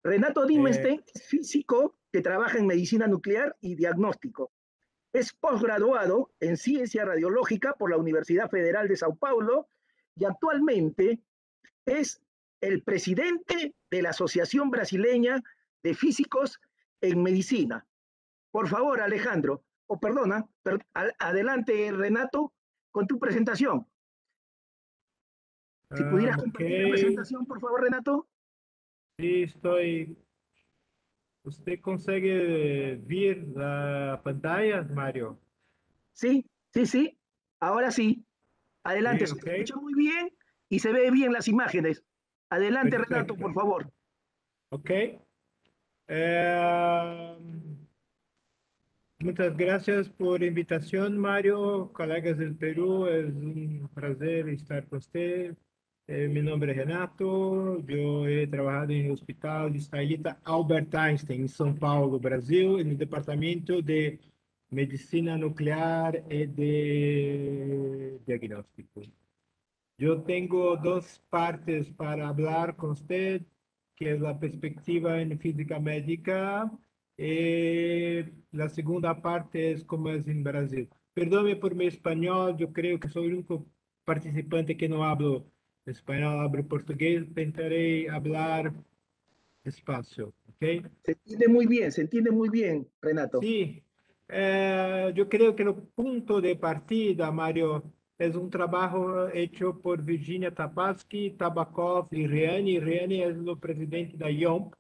Renato Eh, Dimenstein es físico que trabaja en medicina nuclear y diagnóstico. Es posgraduado en ciencia radiológica por la Universidad Federal de Sao Paulo y actualmente es el presidente de la Asociación Brasileña de Físicos en Medicina. Por favor, Alejandro, o perdona, adelante, Renato, con tu presentación. Si pudieras ok, compartir la presentación, por favor, Renato. sí, estoy. ¿Usted consigue ver la pantalla, Mario? Sí, sí, sí. Ahora sí. Adelante, Sí, se ok, escucha muy bien y se ve bien las imágenes. Adelante, Renato, perfecto. por favor. Ok. Eh, Muchas gracias por la invitación, Mario. Colegas del Perú, es un placer estar con usted. Mi nombre es Renato, yo he trabajado en el Hospital Israelita Albert Einstein, en São Paulo, Brasil, en el Departamento de Medicina Nuclear y de Diagnóstico. Yo tengo dos partes para hablar con usted, que es la perspectiva en física médica y la segunda parte es cómo es en Brasil. Perdone por mi español, yo creo que soy el único participante que no hablo español, hablo portugués, intentaré hablar despacio, ¿ok? Se entiende muy bien, Renato. Sí, yo creo que el punto de partida, Mario, es un trabajo hecho por Virginia Tabatsky, Tabakov y Riani. Riani es el presidente de IOMP,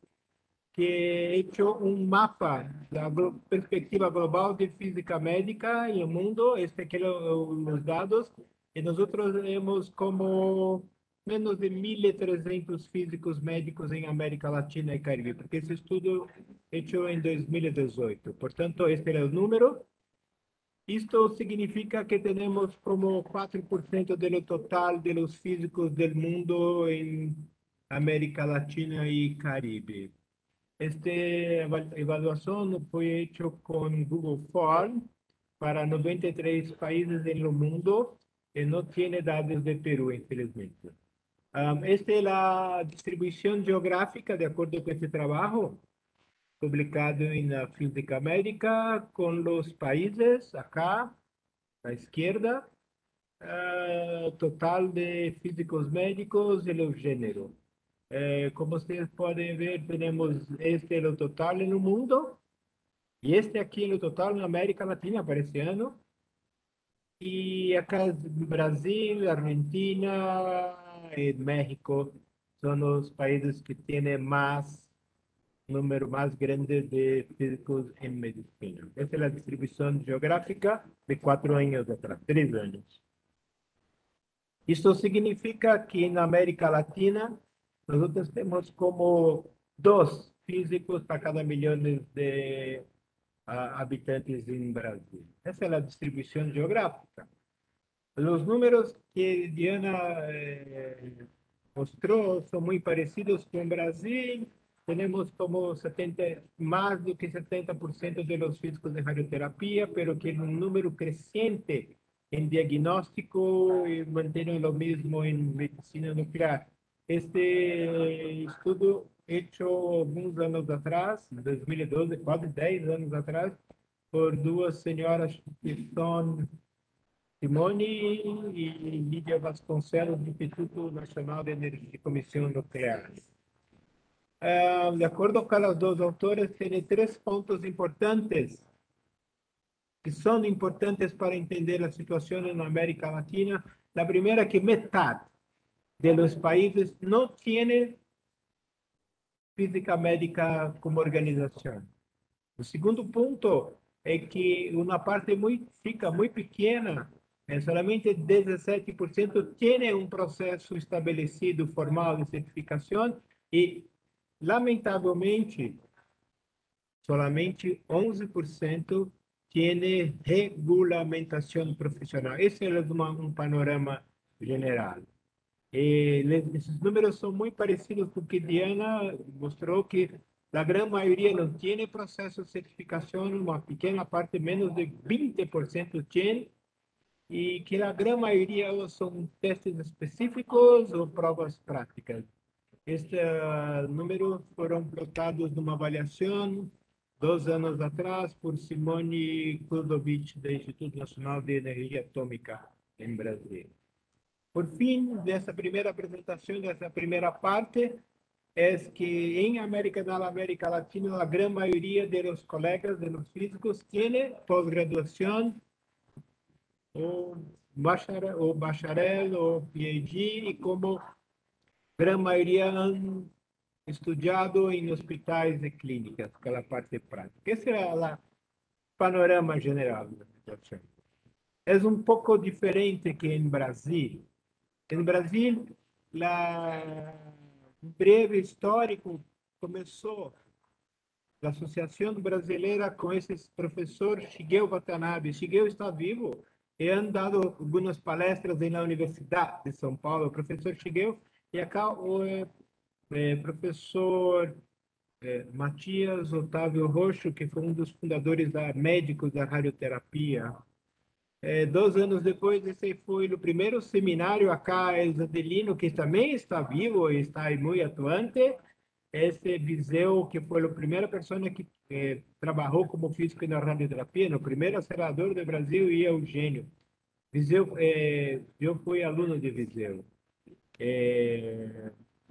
que ha hecho un mapa de la perspectiva global de física médica en el mundo. Aquí los dados. Y nosotros tenemos como menos de 1.300 físicos médicos en América Latina y Caribe, porque ese estudio hecho en 2018. Por tanto, este era el número. Esto significa que tenemos como 4% de lo total de los físicos del mundo en América Latina y Caribe. Esta evaluación fue hecha con Google Form para 93 países en el mundo y no tiene datos de Perú, infelizmente. Esta es la distribución geográfica de acuerdo con este trabajo publicado en la Física Médica con los países acá a la izquierda, total de físicos médicos y los géneros. Como ustedes pueden ver, tenemos este lo total en el mundo y este aquí lo total en América Latina para este año. Y acá es Brasil, Argentina y México son los países que tienen más número más grande de físicos en medicina. Esta es la distribución geográfica de 4 años atrás, 3 años. Esto significa que en América Latina nosotros tenemos como 2 físicos para cada millón de habitantes en Brasil. Esa es la distribución geográfica. Los números que Diana mostró son muy parecidos con Brasil. Tenemos como 70, más de que 70% de los físicos de radioterapia, pero que es un número creciente en diagnóstico y mantiene lo mismo en medicina nuclear. Este estudio hecho algunos años atrás, 2012, quase 10 años atrás, por dos señoras que son Simone y Lídia Vasconcelos, do Instituto Nacional de Energia e Comissão Nuclear. De acuerdo con las dos autores, tiene 3 puntos importantes que son importantes para entender la situación en América Latina. La primera, que mitad de los países no tiene física médica como organización. El segundo punto es que una parte muy chica, muy pequeña, solamente 17% tiene un proceso establecido formal de certificación y, lamentablemente, solamente 11% tiene regulamentación profesional. Ese es un panorama general. Esos números son muy parecidos porque Diana mostró que la gran mayoría no tiene proceso de certificación, una pequeña parte, menos de 20% tiene, y que la gran mayoría son testes específicos o pruebas prácticas. Este número foram plotados numa avaliação 2 anos atrás por Simone Kudovic, do Instituto Nacional de Energia Atômica, em Brasília. Por fim, dessa primeira apresentação, dessa primeira parte, é que em América Latina, a grande maioria dos colegas, de los físicos, tem pós-graduação ou bacharel ou PhD, e como grande maioria han estudiado em hospitais e clínicas, aquela parte prática. Esse é o panorama geral da situação. É um pouco diferente que em Brasil. Em Brasil, um breve histórico começou da Associação Brasileira com esse professor Shigeo Watanabe. Shigeo está vivo e han dado algumas palestras na Universidade de São Paulo. O professor Shigeo, e acá o professor Matias Otávio Roxo, que foi um dos fundadores da Médicos da Radioterapia. 2 anos depois, esse foi o primeiro seminário acá em Adelino, que também está vivo e está muito atuante. Esse Viseu, que foi a primeira pessoa que trabalhou como físico na radioterapia, no primeiro acelerador do Brasil, e Eugênio. Viseu, eu fui aluno de Viseu.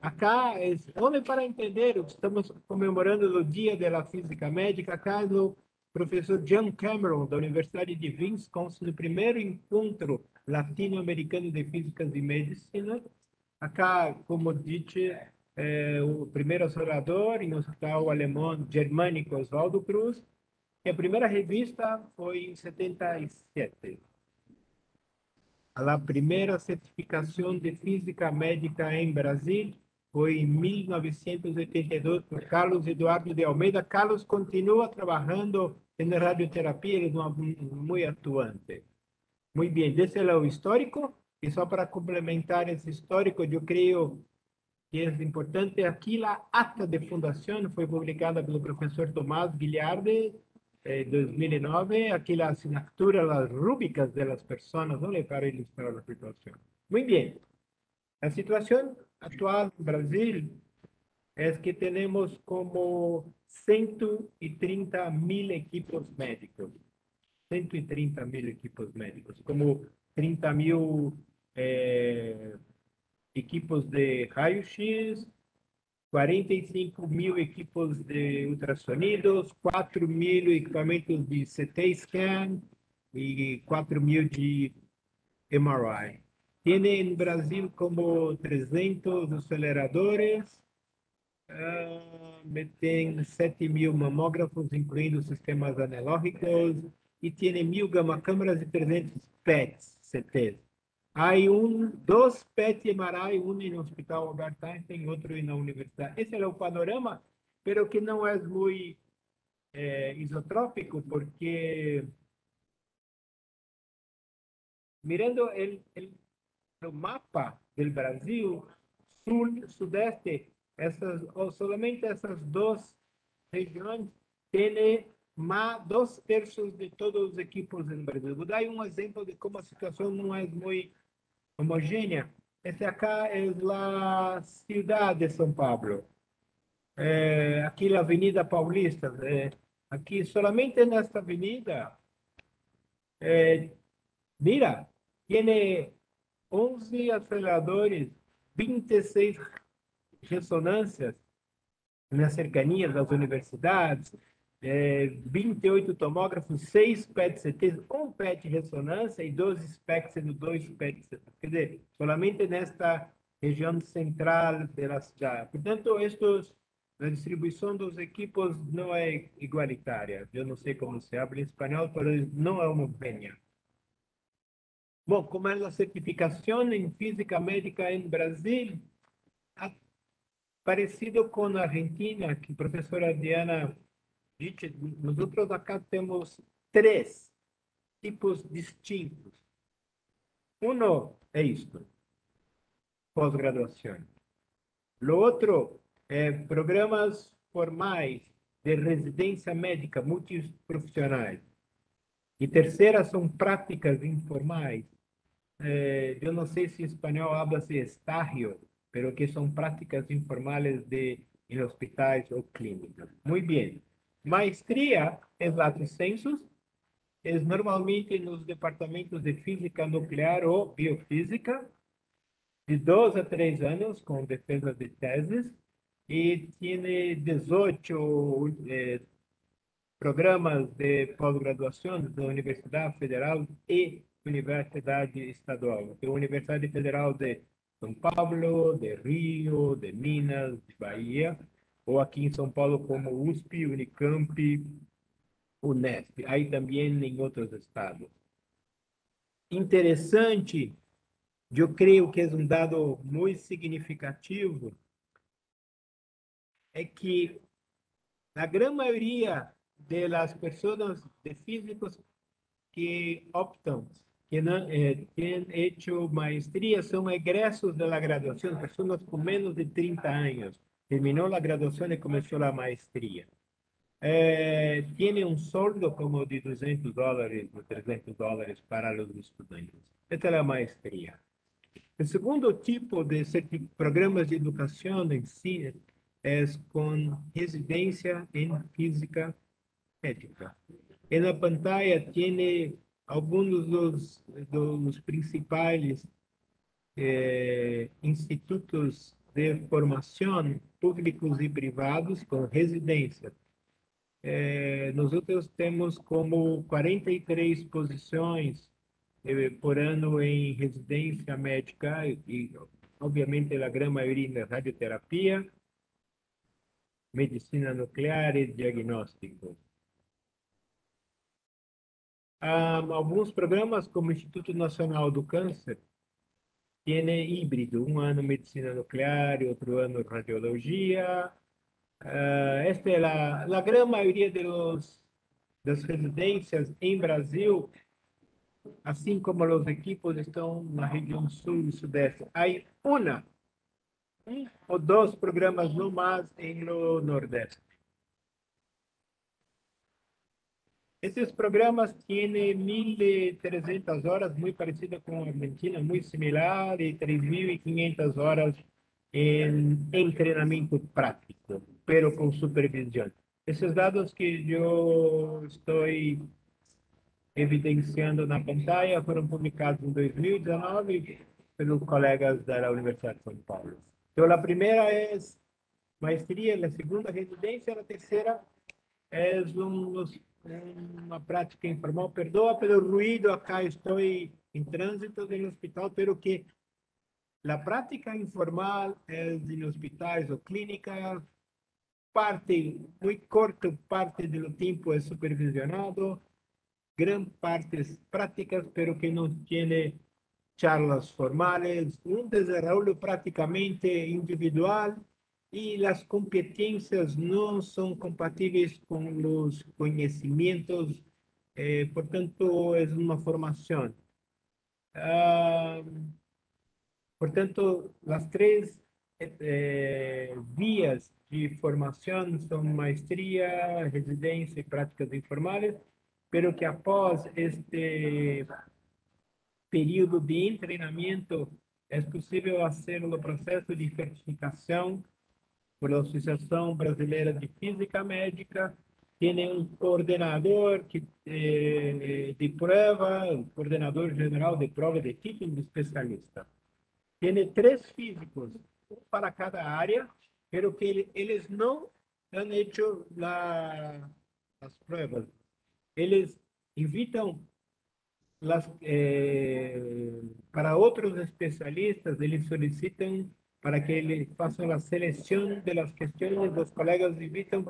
Acá, onde para entender, estamos comemorando o Dia da Física Médica. Acá o professor John Cameron, da Universidade de Wisconsin, no primeiro encontro latino-americano de física e medicina. Acá, como disse, o primeiro acelerador em hospital alemão germânico Oswaldo Cruz. E a primeira revista foi em 77. A primeira certificação de física médica em Brasil foi em 1982 por Carlos Eduardo de Almeida. Carlos continua trabalhando em radioterapia, ele é muito atuante. Muito bem, esse é o histórico. E só para complementar esse histórico, eu creio que é importante, aqui a ata de fundação foi publicada pelo professor Tomás Guilhardi, em 2009, aqui a assinatura, as rúbricas das pessoas, para ilustrar a situação. Muito bem. A situação atual no Brasil é que temos como 130.000 equipos médicos. 130.000 equipos médicos, como 30.000 equipos de raio-x, 45.000 equipos de ultrassonidos, 4.000 equipamentos de CT scan e 4.000 de MRI. Tem no Brasil como 300 aceleradores, tem 7.000 mamógrafos, incluindo sistemas analógicos, e tem 1.000 gamma-câmeras e 300 PETs, CTs. Há dois PET MRI, um no Hospital Albert Einstein, outro na universidade. Esse é o panorama, pero que não é muito isotrópico, porque mirando o mapa do Brasil, sul, sudeste, somente essas duas regiões têm mais 2/3 de todos os equipos no Brasil. Vou dar um exemplo de como a situação não é muito homogênea. Esta acá é a cidade de São Paulo. Aqui na Avenida Paulista. Aqui, solamente nesta avenida, mira, tem 11 aceleradores, 26 ressonâncias nas cercanias das universidades, 28 tomógrafos, 6 PET-CTs, 1 PET-ressonância e 12 SPECTs e 2 PET-CTs. Quer dizer, solamente nesta região central da cidade. Portanto, a distribuição dos equipos não é igualitária. Eu não sei como se habla em espanhol, mas não é homogênea. Bom, como é a certificação em física médica em Brasil, parecido com a Argentina, que a professora Diana disse, nós acá temos 3 tipos distintos. Um é isto, pós-graduação. O outro é programas formais de residência médica multiprofissionais. E terceira são práticas informais. Eu não sei se em espanhol habla-se estágio, pero que son prácticas informales en hospitales o clínicas. Muy bien. Maestría es lato sensus, es normalmente en los departamentos de física nuclear o biofísica, de 2 a 3 años con defensa de tesis, y tiene 18 programas de pós-graduação da Universidade Federal e Universidade Estadual. Tem a Universidade Federal de São Paulo, de Rio, de Minas, de Bahia, ou aqui em São Paulo como USP, Unicamp, Unesp. Aí também em outros estados. Interessante, eu creio que é um dado muito significativo, é que a grande maioria de las personas, de físicos que optam, que não, têm hecho maestría, são egressos de la graduación, personas com menos de 30 anos. Terminou a graduação e começou a maestría. Tiene un sueldo como de $200 o $300 para los estudiantes. Esta es la maestría. El segundo tipo de programas de educación en sí es con residencia en física médica. En la pantalla tiene algunos de los principales institutos de formación públicos y privados con residencia. Nós temos como 43 posições por ano em residência médica e, obviamente, a grande maioria na radioterapia, medicina nuclear e diagnóstico. Alguns programas, como o Instituto Nacional do Câncer, têm híbrido, um ano medicina nuclear e outro ano radiologia. Esta é a grande maioria das residências em Brasil, assim como os equipos estão na região sul e sudeste. Há um ou dois programas no mais no nordeste. Esses programas têm 1.300 horas, muito parecida com a Argentina, muito similar, e 3.500 horas em treinamento prático, pero com supervisão. Esses dados que eu estou evidenciando na pantalla foram publicados em 2019 pelos colegas da Universidade de São Paulo. Então, a primeira é maestria, a segunda residência, a terceira é uma prática informal. Perdoa pelo ruído, acá estou em trânsito no hospital, pero que a prática informal é em hospitais ou clínicas, muito corta parte do tempo é supervisionado, gran partes prácticas, pero que no tiene charlas formales, un desarrollo prácticamente individual y las competencias no son compatibles con los conocimientos, por tanto es una formación. Por tanto, las tres vías de formación son maestría, residencia y prácticas informales, pero que após este período de treinamento é possível fazer o processo de certificação por a Associação Brasileira de Física Médica. Tem um coordenador de prova, um coordenador geral de prova de título de especialista. Tem 3 físicos, um para cada área, pero que eles não han hecho as provas. Eles invitam para outros especialistas, eles solicitam para que eles façam a seleção das questões, os colegas invitam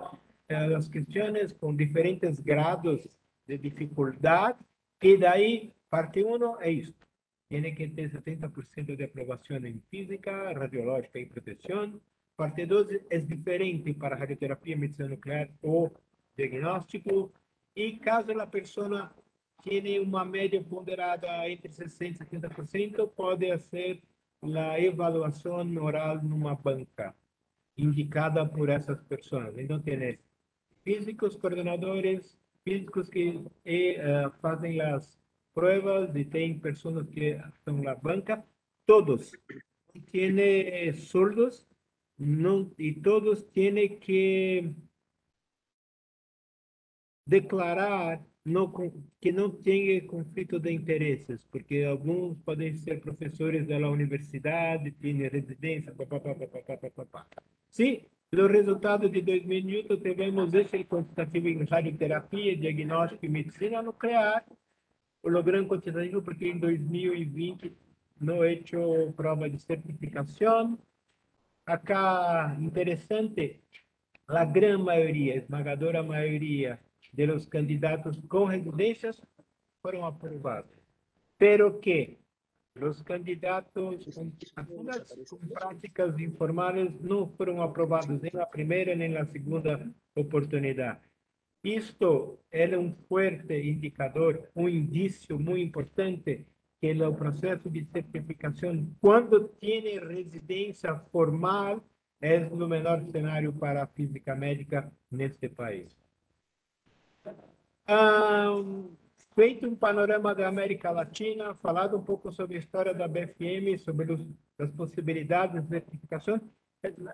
as questões com diferentes grados de dificuldade, e daí, parte 1 é isto. Tem que ter 70% de aprovação em física, radiológica e proteção. Parte 2 é diferente para radioterapia, medicina nuclear ou diagnóstico. E caso a pessoa tenha uma média ponderada entre 60% e 70%, pode ser a avaliação oral numa banca indicada por essas pessoas. Então, tem físicos coordenadores, físicos que fazem as provas, e tem pessoas que estão na banca. Todos tiene sordos, no, y todos tienen que declarar que não tenha conflito de interesses, porque alguns podem ser professores da universidade, têm residência, papapá, papapá, papapá. Sim, no resultado de 2008, tivemos esse quantitativo em radioterapia, diagnóstico e medicina nuclear, o gran quantitativo porque em 2020 não he hecho prova de certificação. Acá, interessante, a grande maioria, esmagadora maioria de los candidatos com residências foram aprovados. Pero que os candidatos com apenas com práticas informais não foram aprovados nem na primeira nem na segunda oportunidade. Isto é um forte indicador, um indício muito importante que o processo de certificação, quando tem residência formal, é o menor cenário para a física médica neste país. Feito um panorama da América Latina, falado um pouco sobre a história da BFM, sobre as possibilidades de certificação.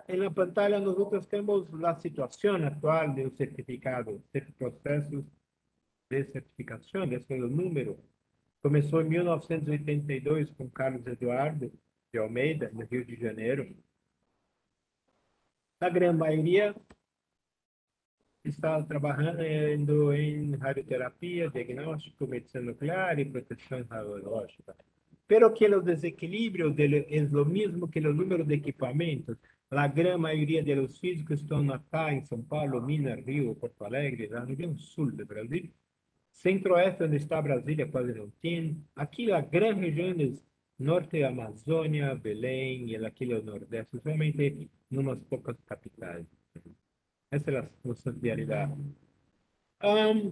Na pantalla nós temos a situação atual do certificado, desse processo de certificação, esse é o número. Começou em 1982 com Carlos Eduardo de Almeida, no Rio de Janeiro. A grande maioria está trabalhando em radioterapia, diagnóstico, medicina nuclear e proteção radiológica. Pero que o desequilíbrio é o mesmo que o número de equipamentos. A grande maioria dos físicos estão acá em São Paulo, Minas, Rio, Porto Alegre, na região sul do Brasil. Centro-oeste, onde está Brasília, quase não tem. Aqui, a grande região norte, Amazônia, Belém, e aqui o nordeste, somente em umas poucas capitais. Essa é a nossa realidade.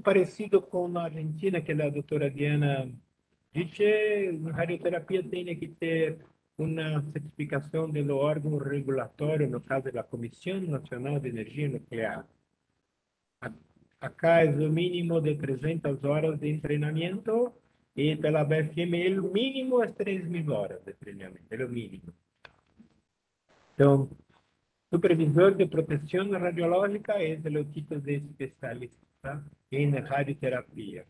Parecido com a Argentina, que a doutora Diana disse, a radioterapia tem que ter uma certificação do órgão regulatório, no caso da Comissão Nacional de Energia Nuclear. Acá é o mínimo de 300 horas de treinamento e pela BFM o mínimo é 3.000 horas de treinamento, é o mínimo. Então, supervisor de proteção radiológica é o título de especialista em radioterapia.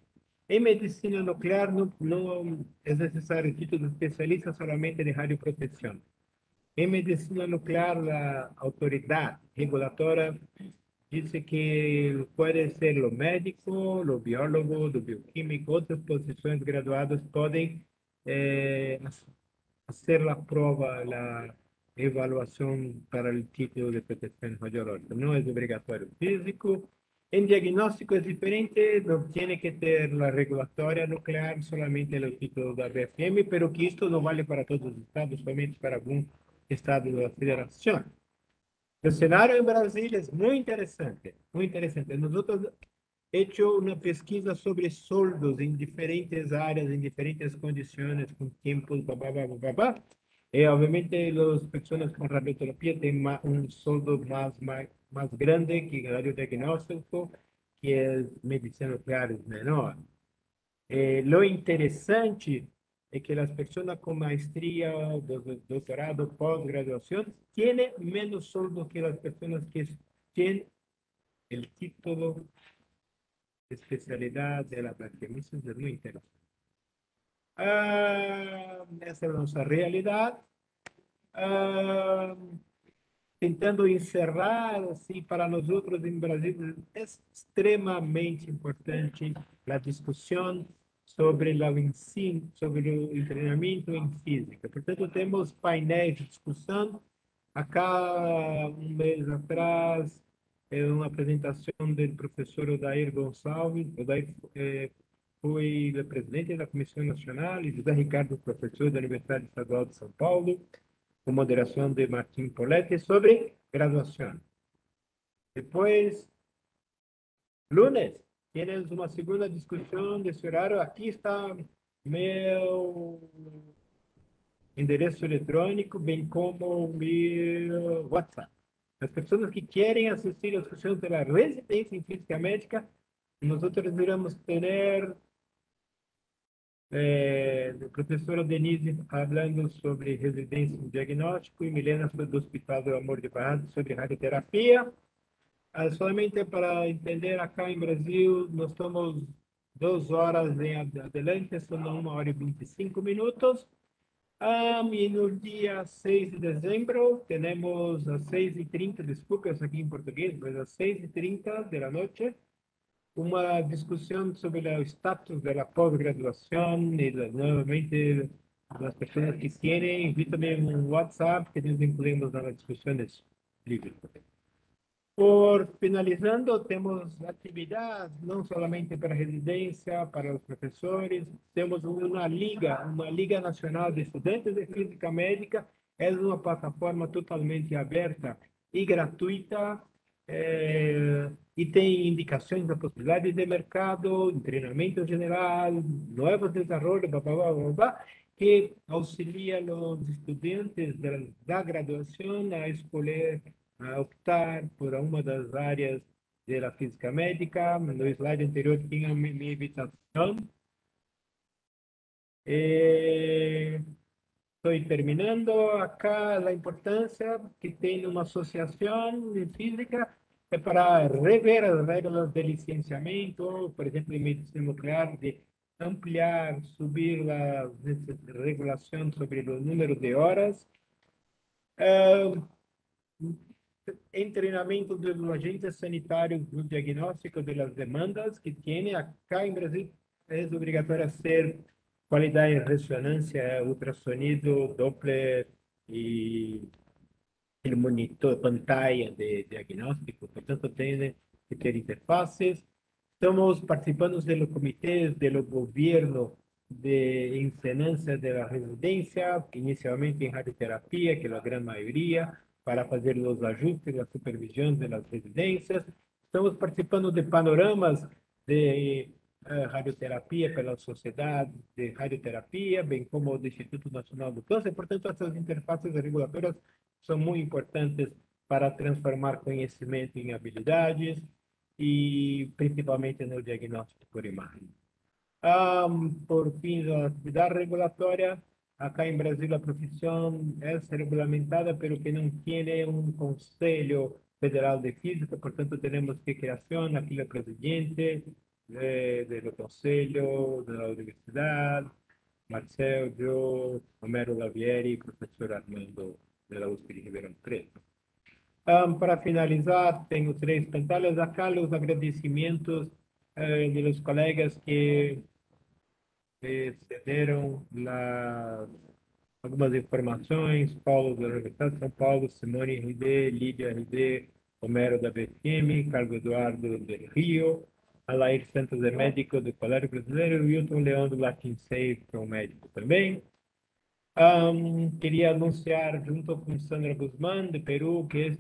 Em medicina nuclear não é necessário título de especialista solamente de radioproteção. Em medicina nuclear, a autoridade regulatória disse que pode ser o médico, o biólogo, o bioquímico, outras posições graduadas podem fazer a prova, a evaluação para o título de proteção radiológica. Não é obrigatório físico. Em diagnóstico é diferente, não tem que ter a regulatória nuclear, solamente o título da BFM, pero que isto não vale para todos os estados, somente para algum estado da federação. O cenário em Brasília é muito interessante, muito interessante. Nós temos feito uma pesquisa sobre soldos em diferentes áreas, em diferentes condições, com tempos, babá. E, obviamente, as pessoas com radioterapia têm um soldo mais grande que o radiodiagnóstico, que é medicina nuclear menor. Lo interessante é que as pessoas com maestria, doutorado, pós-graduação, têm menos soldo que as pessoas que têm o título de especialidade de la práctica. Isso é muito interessante. Essa é a nossa realidade. Tentando encerrar, assim, para nós outros em Brasil, é extremamente importante a discussão sobre o ensino, sobre o treinamento em física. Portanto, temos painéis de discussão. Acá, um mês atrás, uma apresentação do professor Odair Gonçalves. Odair foi o presidente da Comissão Nacional, e José Ricardo, professor da Universidade Estadual de São Paulo, com moderação de Martim Poletti, sobre graduação. Depois, lunes, temos uma segunda discussão desse horário. Aqui está meu endereço eletrônico, bem como meu WhatsApp. As pessoas que querem assistir a discussão pela residência em física médica, nós iremos ter A professora Denise falando sobre residência em diagnóstico e Milena do Hospital do Amor de Barranco sobre radioterapia. Solamente para entender, acá em Brasil, nós estamos 2 horas em adelante, são 1 hora e 25 minutos. E no dia 6 de dezembro, temos às 6h30, desculpe, isso aqui em português, mas às 6h30 da noite, uma discussão sobre o status da pós-graduação e novamente as pessoas que têm, envíame um WhatsApp que nos incluímos nas discussões livres. Por finalizando, temos atividades não somente para residência, para os professores, temos uma Liga Nacional de Estudantes de Física Médica, é uma plataforma totalmente aberta e gratuita, e tem indicações da possibilidade de mercado, treinamento geral, novos desenvolvimentos, blá, blá, blá, blá, que auxilia os estudantes da graduação a escolher, a optar por uma das áreas da física médica. No slide anterior tinha minha invitação. Estou terminando acá a importância que tem uma associação de física para rever as regras de licenciamento, por exemplo, em medicina nuclear, de ampliar, subir a regulação sobre o número de horas. Em treinamento dos agentes sanitários no diagnóstico das demandas que tem acá em Brasil, é obrigatório ser qualidade de ressonância, ultrassonido, Doppler e o monitor, pantalla de diagnóstico, portanto, tem que ter interfaces. Estamos participando do comitê do governo de ensinança da residência, inicialmente em radioterapia, que é a grande maioria, para fazer os ajustes, a supervisão das residências. Estamos participando de panoramas de radioterapia pela Sociedade de Radioterapia, bem como do Instituto Nacional do Câncer. Portanto, essas interfaces regulatórias são muito importantes para transformar conhecimento em habilidades e principalmente no diagnóstico por imagem. Por fim, a atividade regulatória, acá em Brasil a profissão é regulamentada, pelo que não tem um Conselho Federal de Física, portanto, temos que criação aqui o presidente do Conselho, da Universidade, Marcel, eu, Homero Lavieri, professor Armando da USP de Ribeirão Preto. Para finalizar, tenho 3 pantalhas acá, os agradecimentos dos colegas que cederam algumas informações: Paulo da Universidade de São Paulo, Simone RD, Lídia RD, Homero da BFM, Carlos Eduardo do Rio, Alair Santos é médico do Colégio Brasileiro, Wilton Leão do Latin Safe, que é um médico também. Queria anunciar, junto com Sandra Guzmán, de Peru, que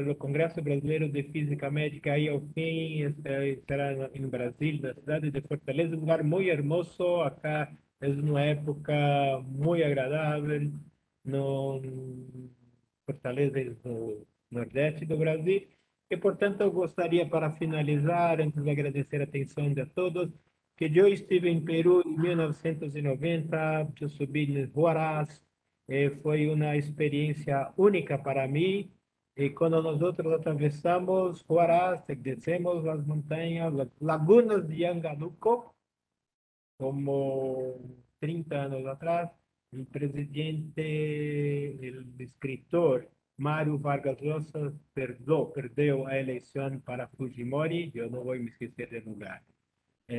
o Congresso Brasileiro de Física Médica, aí ao fim, estará em Brasil, na cidade de Fortaleza, um lugar muito hermoso. Acá é uma época muito agradável, no Fortaleza, no nordeste do Brasil. E, portanto, eu gostaria, para finalizar, antes de agradecer a atenção de todos, que eu estive em Peru em 1990, eu subi em Huaraz, foi uma experiência única para mim. E quando nós atravessamos Huaraz, descemos as montanhas, as lagunas de Yanganuco, como 30 anos atrás, o presidente, o escritor Mário Vargas Llosa perdeu a eleição para Fujimori. Eu não vou me esquecer do lugar.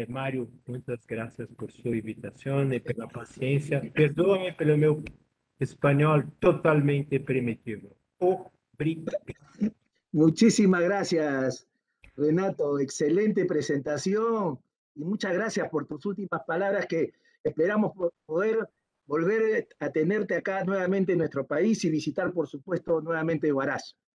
Mário, muitas graças por sua invitação e pela paciência. Perdoe pelo meu espanhol totalmente primitivo. Obrigado. Muchísimas gracias, Renato. Excelente presentación y muchas gracias por tus últimas palabras, que esperamos poder volver a tenerte acá nuevamente en nuestro país y visitar, por supuesto, nuevamente Huaraz.